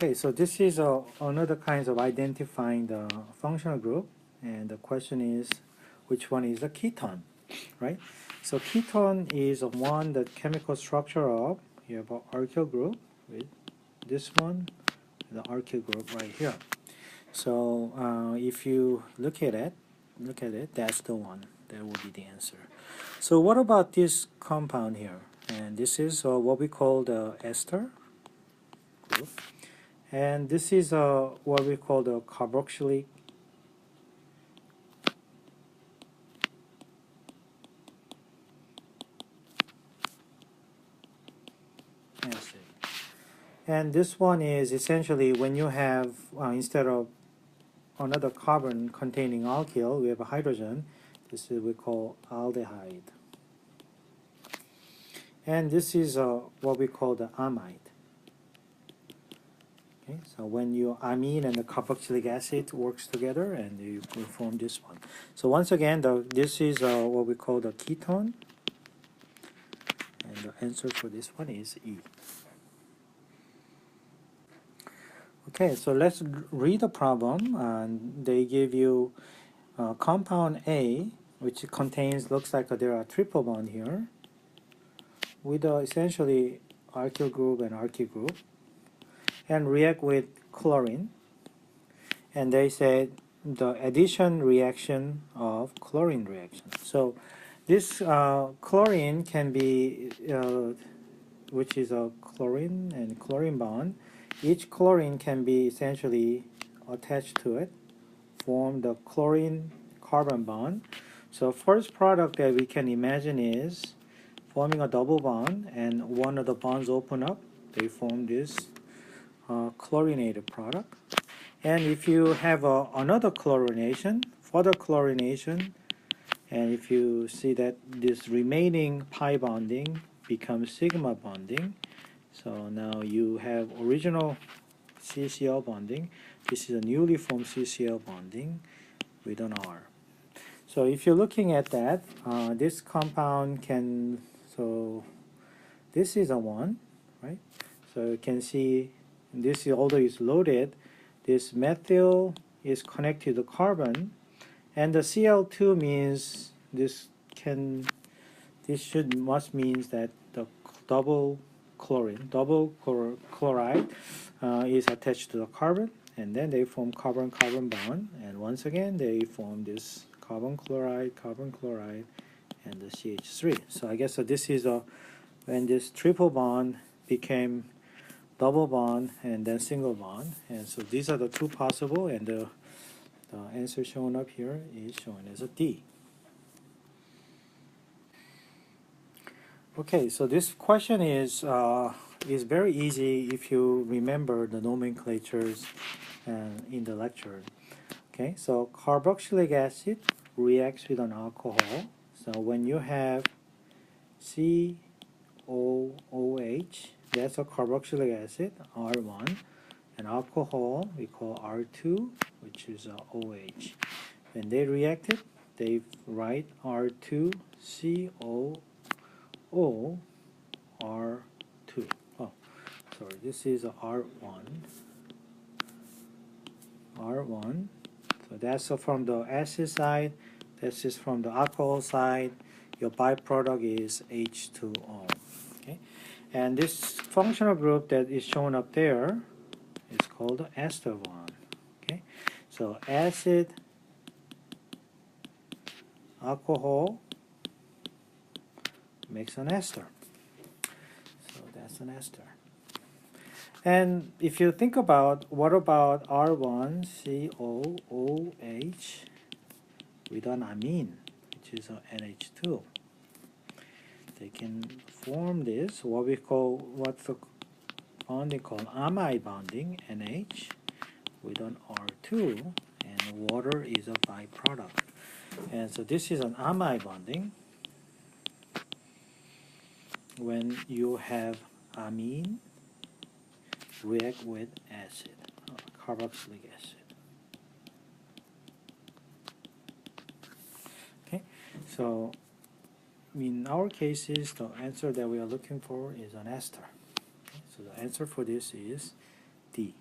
Okay, so this is another kind of identifying the functional group, and the question is which one is a ketone, right? So ketone is one the chemical structure of, you have an alkyl group with this one, the alkyl group right here. So if you look at it, that's the one. That will be the answer. So what about this compound here? And this is what we call the ester group. And this is what we call the carboxylic acid. And this one is essentially when you have, instead of another carbon containing alkyl, we have a hydrogen. This is we call aldehyde. And this is what we call the amide. Okay, so when your amine and the carboxylic acid works together, and you form this one. So once again, this is what we call the ketone, and the answer for this one is E. Okay, so let's read the problem. And they give you compound A, which contains, looks like there are triple bond here, with essentially alkyl group and alkyl group, and react with chlorine. And they said the addition reaction of chlorine reaction. So this chlorine can be, which is a chlorine and chlorine bond. Each chlorine can be essentially attached to it, form the chlorine carbon bond. So first product that we can imagine is forming a double bond, and one of the bonds open up, they form this chlorinated product. And if you have another chlorination, further chlorination, and if you see that this remaining pi bonding becomes sigma bonding, so now you have original CCl bonding. This is a newly formed CCl bonding with an R. So if you're looking at that, this compound can, so this is a 1, right? So you can see this, although it's loaded, this methyl is connected to the carbon, and the Cl2 means must means that the double chloride is attached to the carbon, and then they form carbon-carbon bond, and once again they form this carbon chloride, and the CH3. So I guess this is when this triple bond became double bond and then single bond, and so these are the two possible, and the answer shown up here is shown as a D. Okay, so this question is very easy if you remember the nomenclatures in the lecture. Okay, so carboxylic acid reacts with an alcohol. So when you have COOH, that's a carboxylic acid, R1, and alcohol we call R2, which is OH. When they reacted, they write R2COO R2. Oh, sorry, this is R1. R1. So that's from the acid side. This is from the alcohol side. Your byproduct is H2O. Okay, and this functional group that is shown up there is called the ester one. Okay, so acid, alcohol makes an ester. So that's an ester. And if you think about, what about R1COOH with an amine, which is an NH2? They can form this, what's the bonding called amide bonding, NH, with an R2, and water is a byproduct. And so this is an amide bonding when you have amine react with acid, carboxylic acid. Okay, so in our cases, the answer that we are looking for is an ester. Okay? So the answer for this is D.